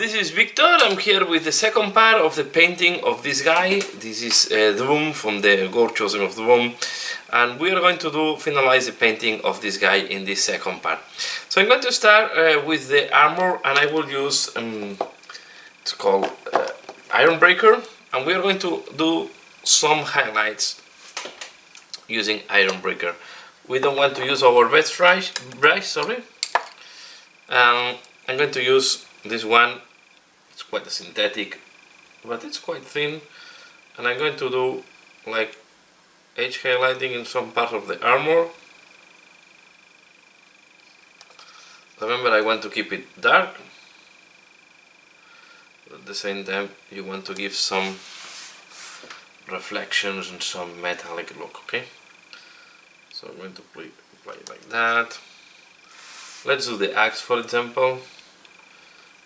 this is Victor. I'm here with the second part of the painting of this guy. This is Dromm from the Gorechosen of Dromm, and we are going to finalize the painting of this guy in this second part. So I'm going to start with the armor, and I will use it's called Iron Breaker, and we are going to do some highlights using Iron Breaker. We don't want to use our best brush, sorry. I'm going to use this one. It's quite a synthetic, but it's quite thin, and I'm going to do like edge highlighting in some part of the armor. Remember, I want to keep it dark, but at the same time you want to give some reflections and some metallic look, okay? So I'm going to apply it like that. Let's do the axe, for example.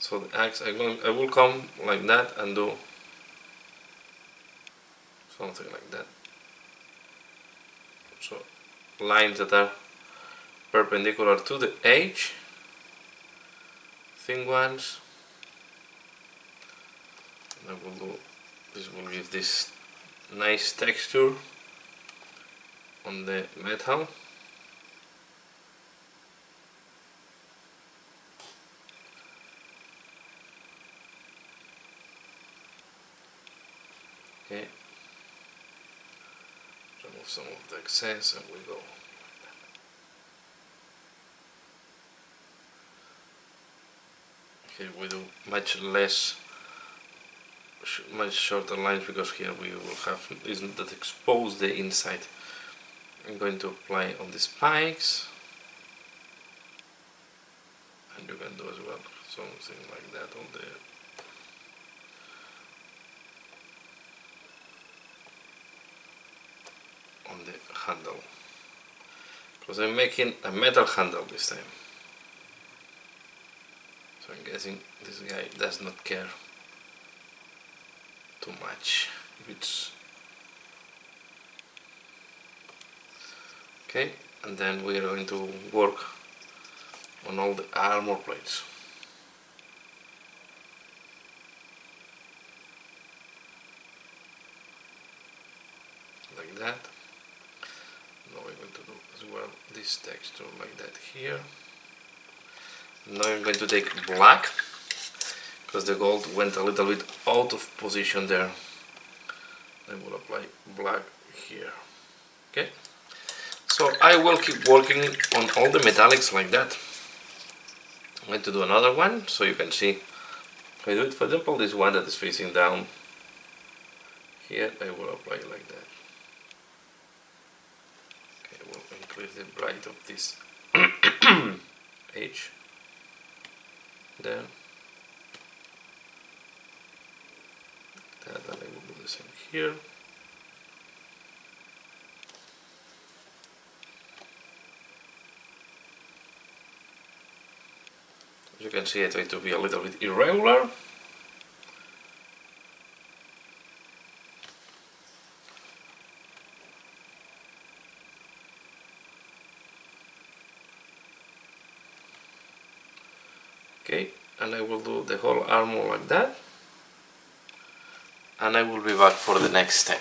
So the axe, I will come like that and do something like that. So lines that are perpendicular to the edge, thin ones. And I will do this. Will give this nice texture on the metal. Okay, remove some of the excess and we go like that. Here we do much shorter lines, because here we will have isn't that expose the inside. I'm going to apply on the spikes, and you can do as well something like that on the handle, because I'm making a metal handle this time. So I'm guessing this guy does not care too much if it's okay. And then we are going to work on all the armor plates like that. Now we're going to do as well this texture like that here. Now I'm going to take black, because the gold went a little bit out of position there. I will apply black here. Okay, so I will keep working on all the metallics like that. I'm going to do another one so you can see. If I do it, for example, this one that is facing down here, I will apply like that. Okay, I will increase the bright of this edge there. That, and I will do the same here. As you can see, I try to be a little bit irregular. Okay, and I will do the whole armor like that, and I will be back for the next step.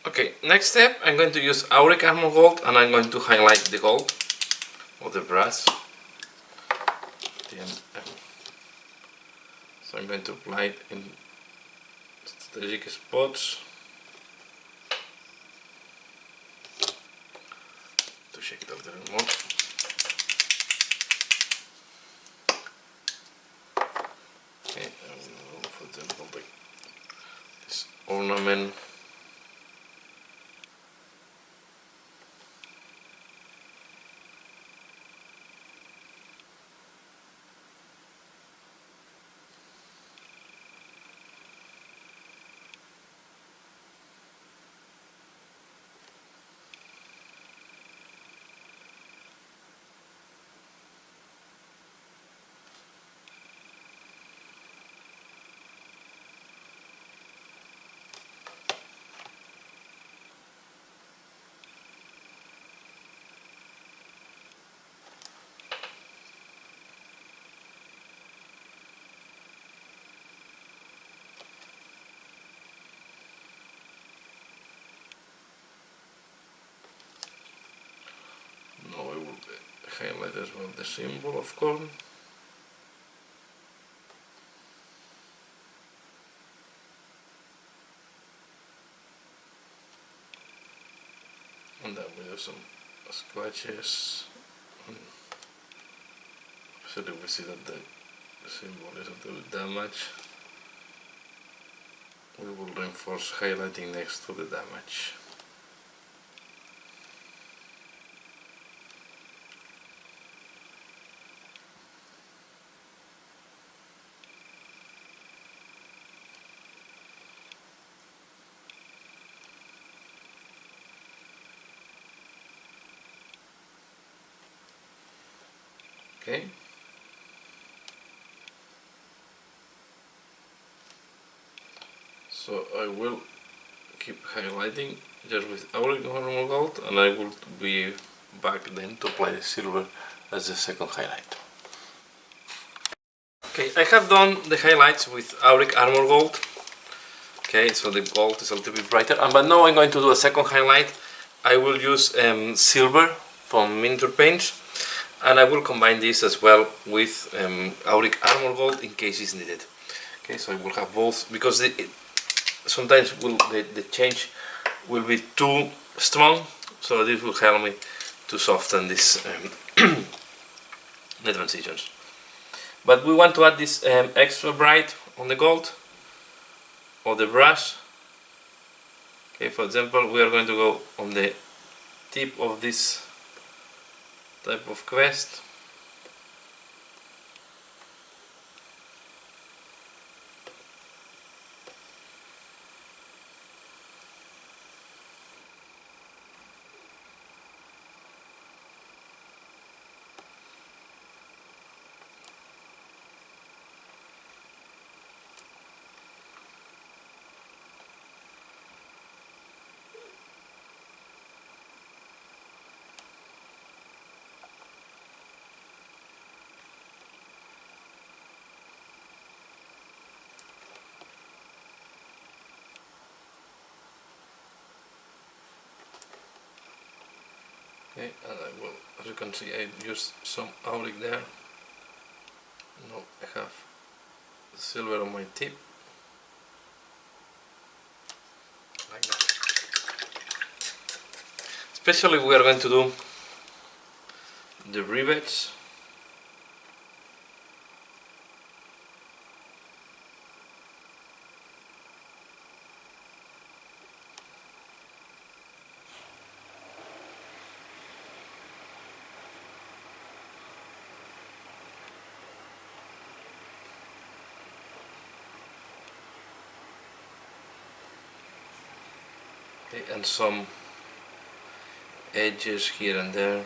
Okay, next step, I'm going to use Auric Armor Gold, and I'm going to highlight the gold of the brass. So I'm going to apply it in strategic spots to shake it off the remote. Okay, I will do, for example, this ornament. highlight as well the symbol of corn. And then we do some scratches. So we see that the symbol isn't doing that much. We will reinforce highlighting next to the damage. Okay. So I will keep highlighting just with auric normal gold, and I will be back then to apply the silver as the second highlight. Okay, I have done the highlights with auric armor gold. Okay, so the gold is a little bit brighter, but now I'm going to do a second highlight. I will use silver from miniature paints, and I will combine this as well with auric armor gold in case it's needed. Okay, so I will have both, because sometimes the change will be too strong, so this will help me to soften this the transitions. But we want to add this extra bright on the gold or the brush. Okay, for example, we are going to go on the tip of this type of quest. Okay, and I will, as you can see, I used some auric there. Now I have the silver on my tip, like that. Especially we are going to do the rivets. Okay, and some edges here and there.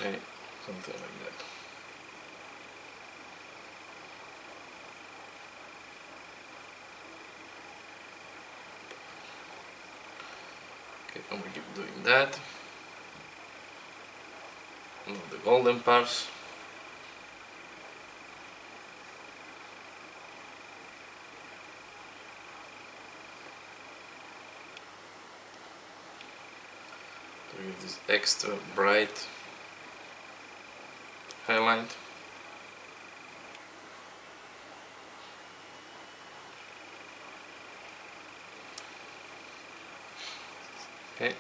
Okay, something like that. Okay, and we keep doing that. Now the golden parts. To give this extra bright highlight. Okay.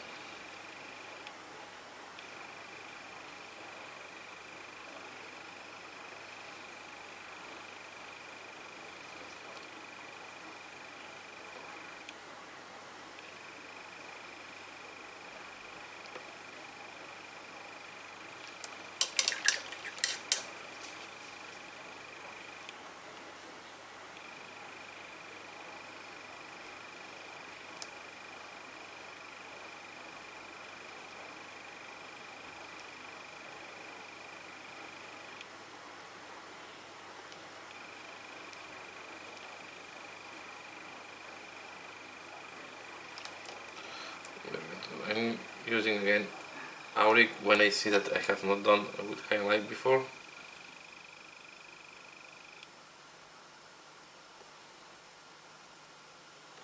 I'm using again Auric when I see that I have not done a good highlight before.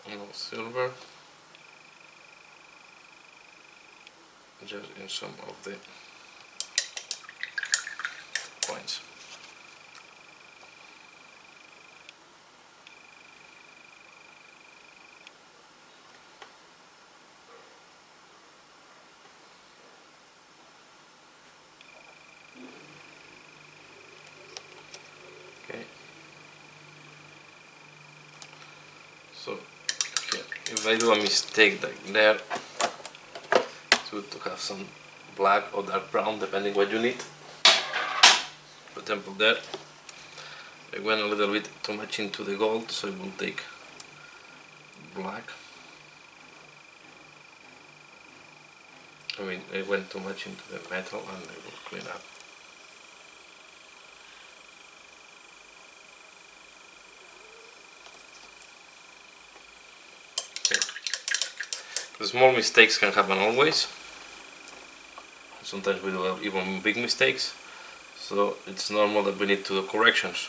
No silver, just in some of the points. Okay. So okay, if I do a mistake like there, it's good to have some black or dark brown depending what you need. For example there, I went a little bit too much into the gold, so I will take black. I mean, I went too much into the metal and I will clean up. Okay. The small mistakes can happen always. Sometimes we do have even big mistakes, so it's normal that we need to do corrections.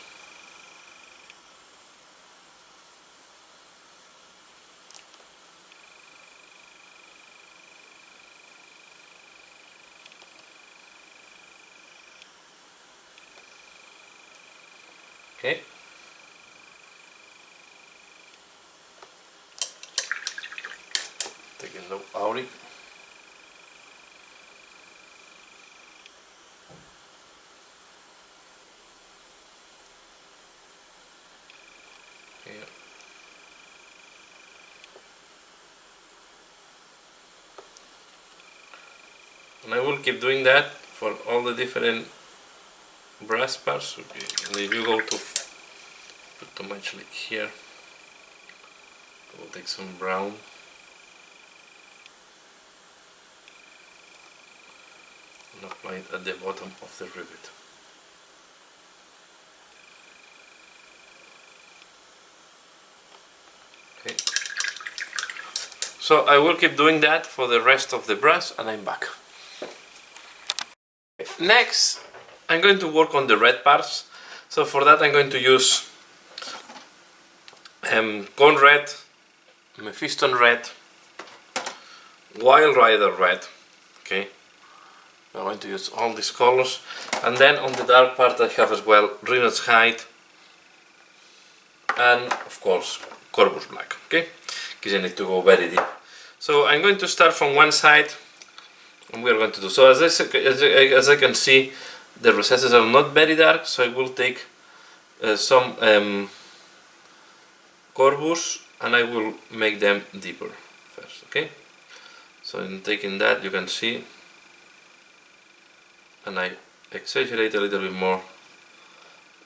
Okay. Taking the Auric. Here. And I will keep doing that for all the different brass parts. Okay. And if you go to put too much like here, I will take some brown. And apply it at the bottom of the rivet. Okay. So I will keep doing that for the rest of the brass and I'm back. Next, I'm going to work on the red parts. So for that I'm going to use Corn Red, Mephiston Red, Wild Rider Red. Okay. I'm going to use all these colors, and then on the dark part I have as well Rhinos Hide and of course Corvus Black, okay, because I need to go very deep. So I'm going to start from one side and we are going to do, so as I can see the recesses are not very dark, so I will take some Corvus and I will make them deeper first, okay. So in taking that you can see, and I exaggerate a little bit more.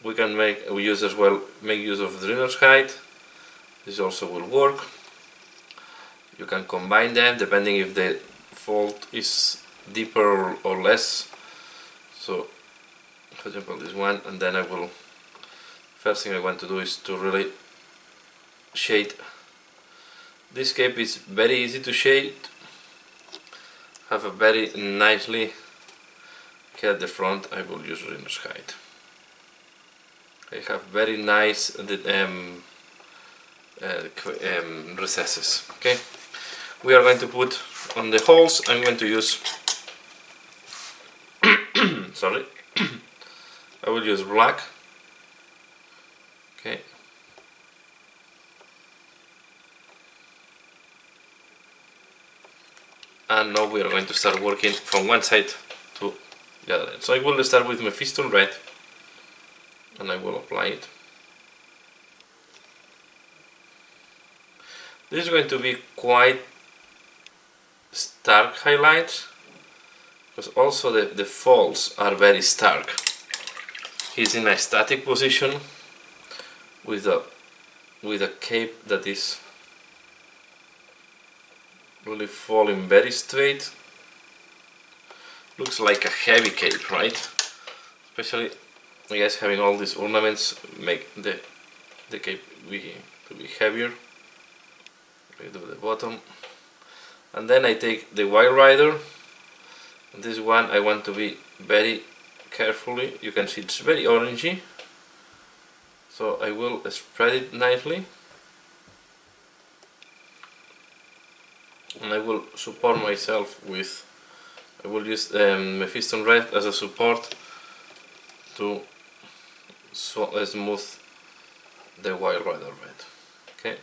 We can make use of the Rhinos Hide. This also will work. You can combine them depending if the fault is deeper or less. So for example this one, and then I will, first thing I want to do is to really shade. This cape is very easy to shade, have a very nicely. At the front I will use Rhinos Hide. I have very nice recesses. Okay, we are going to put on the holes. I'm going to use sorry I will use black. Okay. And now we are going to start working from one side to the other end. So I will start with Mephiston red, and I will apply it. This is going to be quite stark highlights, because also the folds are very stark. He's in a static position with a cape that is really falling very straight. Looks like a heavy cape, right? Especially, I guess, having all these ornaments make the cape to be heavier. I do the bottom, and then I take the Wild Rider. And this one I want to be very carefully. You can see it's very orangey, so I will spread it nicely, and I will support myself with. I will use Mephiston red as a support to smooth the Wild Rider red. Okay.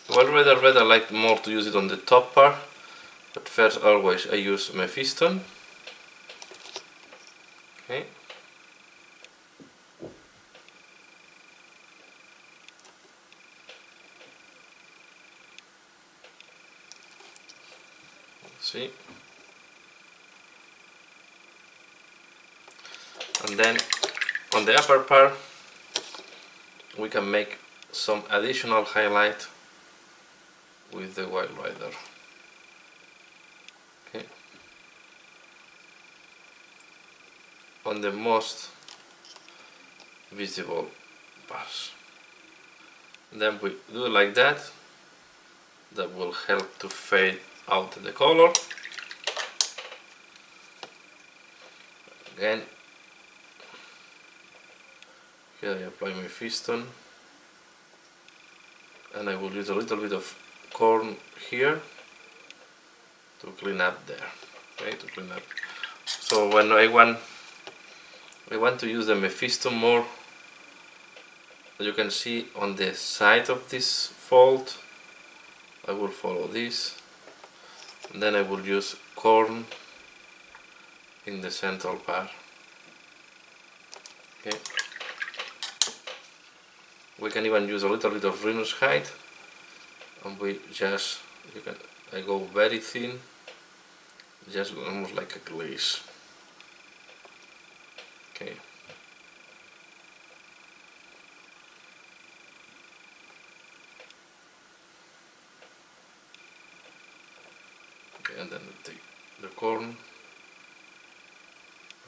Wild Rider red, I like more to use it on the top part, but first always I use Mephiston. Okay. See. And then on the upper part we can make some additional highlight with the Wild Rider. Okay. On the most visible parts. And then we do it like that. That will help to fade out the color. Again, here I apply my Mephiston, and I will use a little bit of corn here to clean up there. Okay, to clean up. So when I want to use the Mephiston more, you can see on the side of this fold, I will follow this, and then I will use corn in the central part. Okay. We can even use a little bit of Rhinus hide, and I go very thin, just almost like a glaze. Okay. Okay, and then I take the corn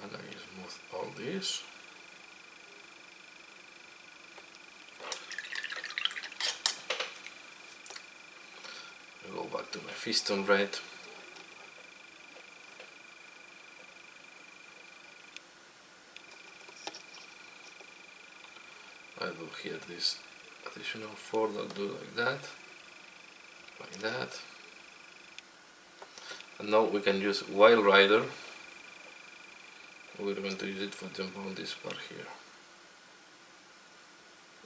and I smooth all this. I go back to my Mephiston red. I do here this additional fold, I'll do like that. And now we can use Wild Rider. We're going to use it, for example, on this part here.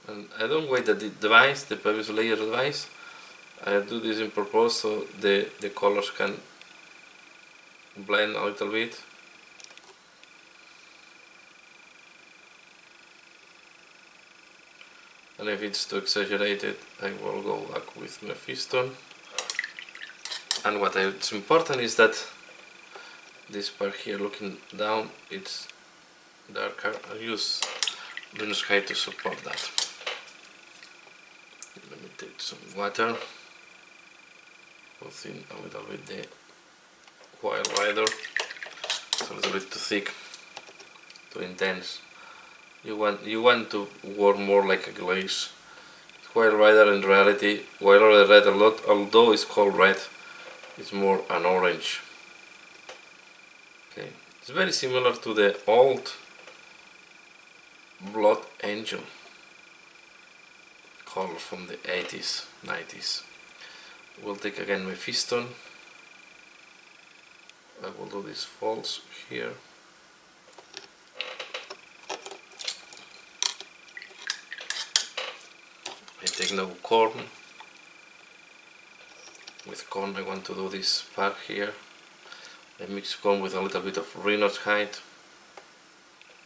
And I don't wait that it dries, the previous layer dries. I do this in purpose so the colors can blend a little bit. And if it's too exaggerated, I will go back with Mephiston. And what is important is that this part here looking down, it's darker. I'll use Rhinus hide to support that. Let me take some water, put in a little bit the Wild Rider. It's a little bit too thick, too intense. You want to work more like a glaze. Wild Rider in reality, Wild Rider red a lot, although it's called red, it's more an orange. Okay, it's very similar to the old Blood Angel color from the 80s, 90s. We'll take again Mephiston I will do these folds here. I take now corn. With corn I want to do this part here. I mix corn with a little bit of rhino's hide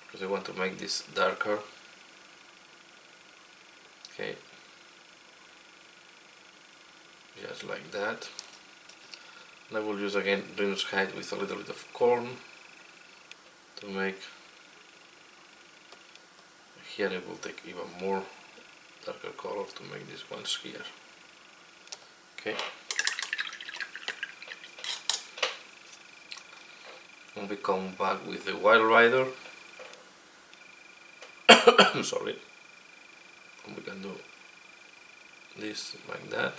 because I want to make this darker. Okay, just like that. And I will use again rhino's hide with a little bit of corn to make. Here I will take even more darker color to make these ones here. Okay. And we come back with the Wild Rider. Sorry. And we can do this like that.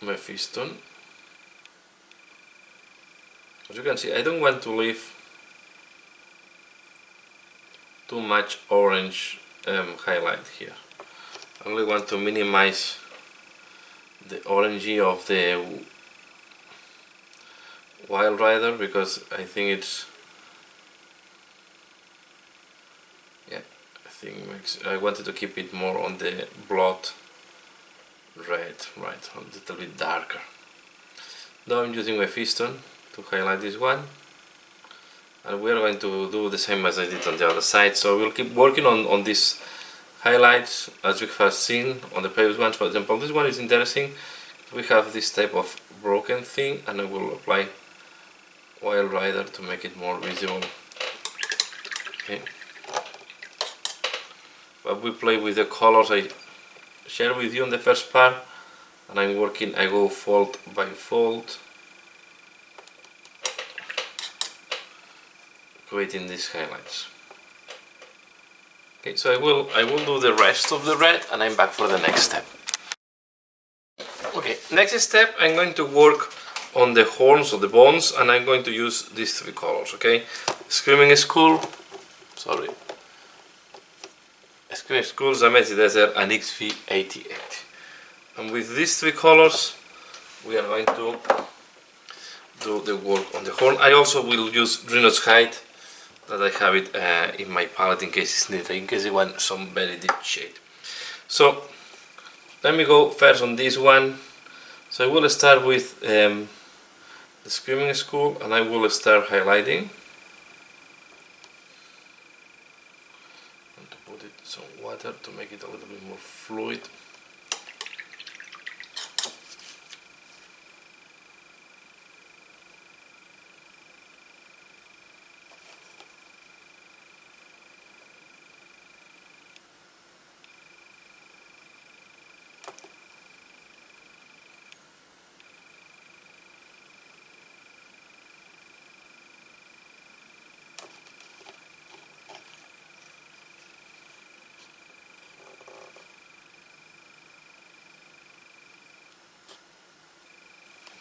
My piston. As you can see, I don't want to leave too much orange highlight here. I only want to minimize the orangey of the Wild Rider because I think it's, yeah, I wanted to keep it more on the blood red, right, a little bit darker. Now I'm using my piston to highlight this one, and we are going to do the same as I did on the other side. So we'll keep working on these highlights as we have seen on the previous ones. For example, this one is interesting. We have this type of broken thing, and I will apply Wild Rider to make it more visible. Okay. But we play with the colors I shared with you in the first part, and I'm working, I go fold by fold, creating these highlights. Okay, so I will do the rest of the red, and I'm back for the next step. Okay, next step I'm going to work on the horns of the bones, and I'm going to use these three colors. Okay, Screaming Skull, sorry, Screaming Skull, Zamesi Desert, and XV88. And with these three colors we are going to do the work on the horn. I also will use Rhino's hide, that I have it in my palette in case it's needed, in case you want some very deep shade. So let me go first on this one. So I will start with the Screaming Skull, and I will start highlighting. And to put it some water to make it a little bit more fluid.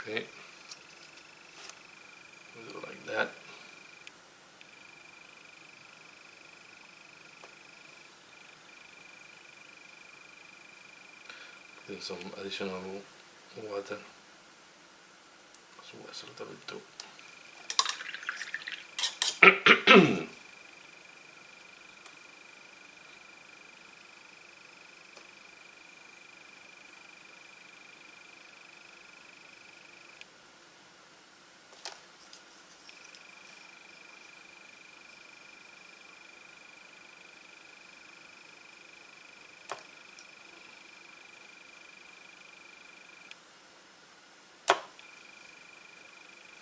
Okay, like that. Put some additional water, so it's a little bit too.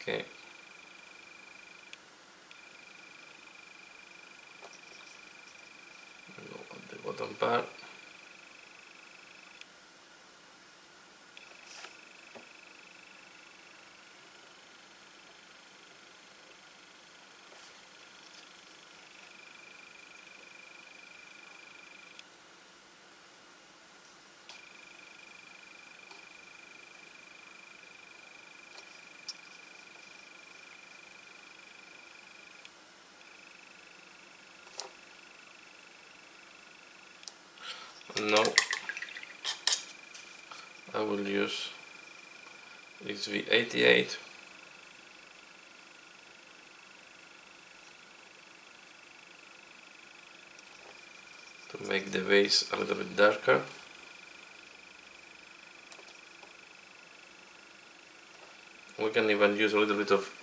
Okay. Go on the bottom part. No, I will use XV88 to make the base a little bit darker. We can even use a little bit of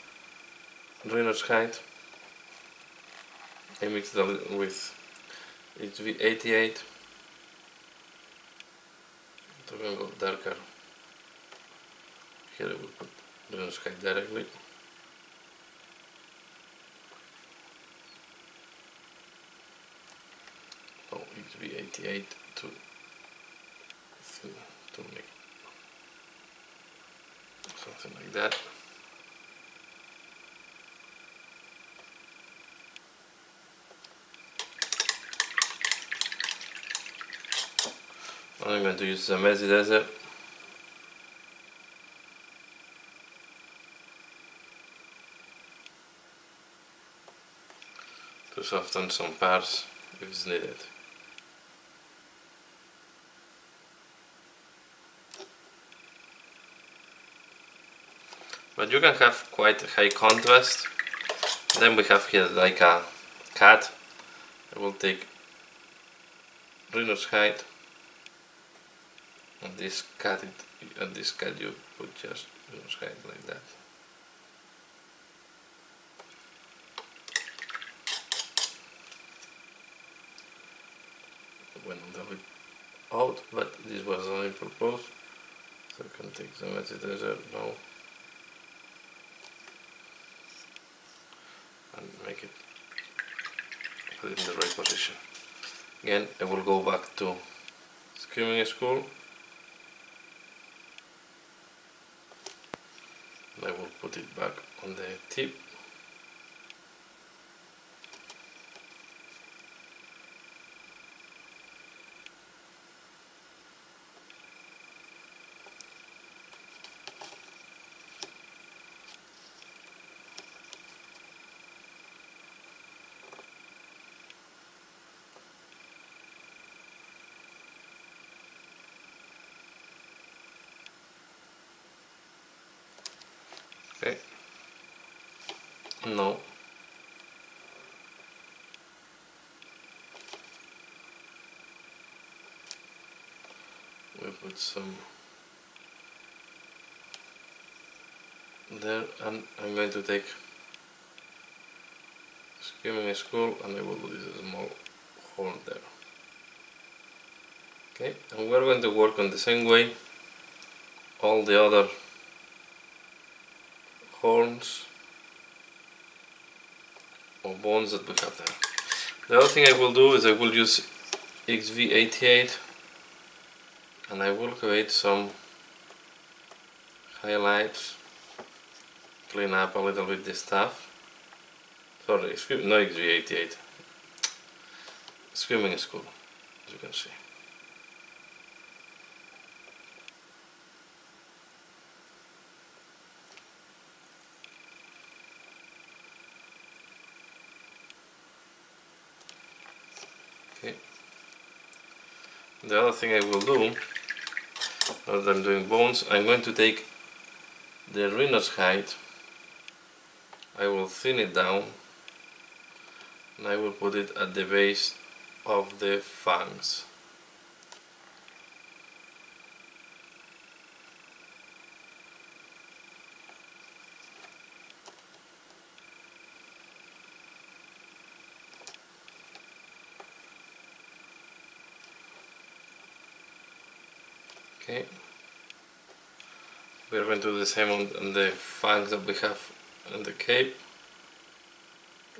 Reynolds height. I mixed it with XV88 to go darker. Here I will put Reynolds height directly. Oh, XV88 to make something like that. I'm going to use the messy desert to soften some parts if it's needed. But you can have quite high contrast. Then we have here like a cat. I will take Reynolds height, and this cat you put just Reynolds height like that. Went a little bit out, but this was only purpose. So I can take the messy desert now and make it, put it in the right position. Again, I will go back to Screaming School. And I will put it back on the tip. Okay. No. We put some there, and I'm going to take Screaming School and I will do this small horn there. Okay, and we're going to work on the same way all the other horns or bones that we have there. The other thing I will do is I will use XV88 and I will create some highlights, clean up a little bit the stuff. Sorry, no XV88, Screaming School, as you can see. Okay. The other thing I will do, now that I'm doing bones, I'm going to take the Reynolds height, I will thin it down, and I will put it at the base of the fangs. Okay, we are going to do the same on the fangs that we have on the cape.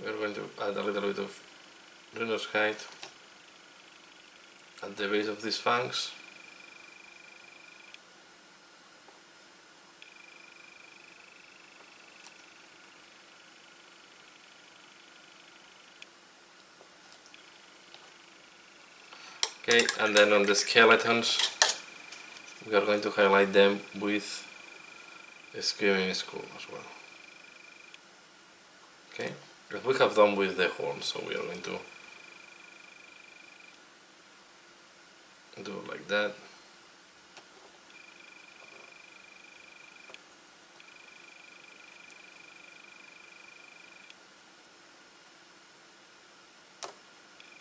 We are going to add a little bit of Reynolds height at the base of these fangs. Okay, and then on the skeletons, we are going to highlight them with a Screaming School as well. Okay, as we have done with the horns, so we are going to like that.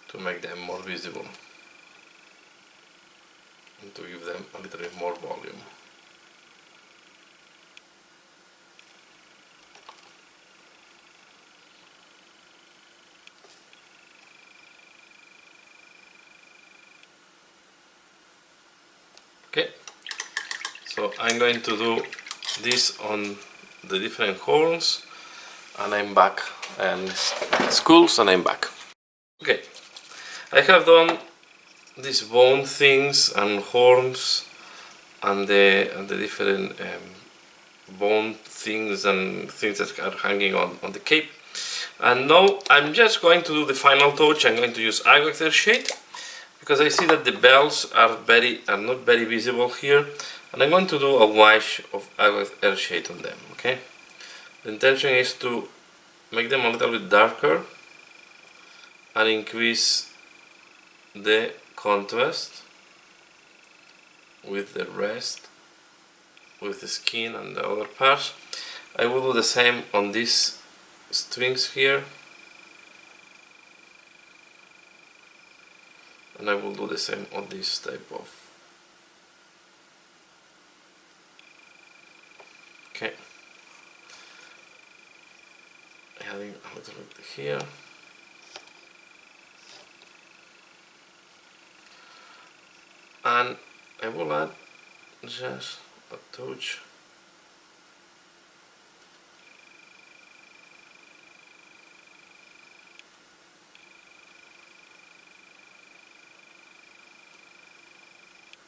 To make them more visible and to give them a little bit more volume. Okay, so I'm going to do this on the different horns, and I'm back, and skulls, and I'm back. Okay, I have done these bone things and horns and the different bone things and things that are hanging on the cape. And now I'm just going to do the final touch. I'm going to use Agate shade because I see that the bells are not very visible here, and I'm going to do a wash of Agate shade on them. Okay, the intention is to make them a little bit darker and increase the contrast with the rest, with the skin and the other parts. I will do the same on these strings here, and I will do the same on this type of. Okay, adding a little bit here. And I will add just a touch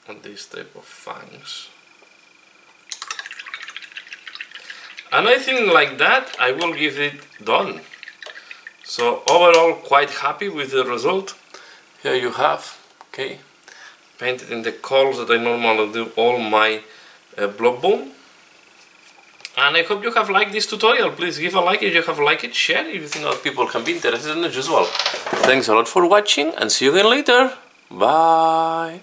on this type of fangs. And I think like that I will give it done. So overall quite happy with the result. Here you have, okay, painted in the colors that I normally do all my block bone. And I hope you have liked this tutorial. Please give a like if you have liked it, share if you think other people can be interested in it as well. Thanks a lot for watching, and see you again later. Bye.